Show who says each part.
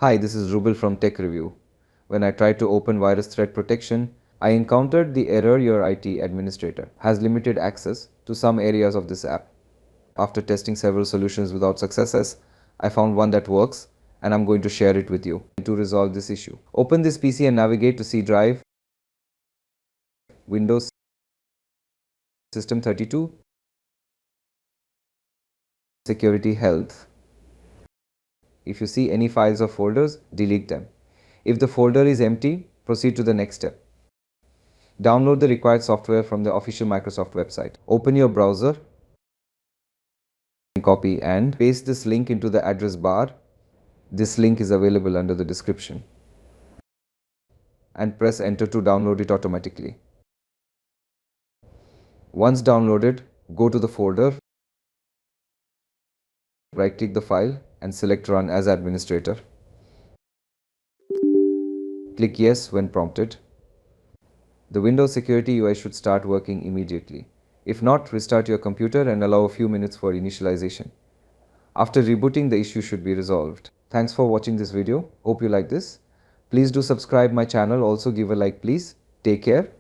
Speaker 1: Hi, this is Rubel from Tech Review. When I tried to open Virus Threat Protection, I encountered the error your IT administrator has limited access to some areas of this app. After testing several solutions without successes, I found one that works and I'm going to share it with you to resolve this issue. Open this PC and navigate to C Drive, Windows System 32, SecurityHealth. If you see any files or folders, delete them. If the folder is empty, proceed to the next step. Download the required software from the official Microsoft website. Open your browser, copy and paste this link into the address bar. This link is available under the description. And press enter to download it automatically. Once downloaded, go to the folder, right-click the file and select Run as Administrator. Click Yes when prompted. The Windows Security UI should start working immediately. If not, restart your computer and allow a few minutes for initialization. After rebooting, the issue should be resolved. Thanks for watching this video. Hope you like this. Please do subscribe my channel. Also give a like please. Take care.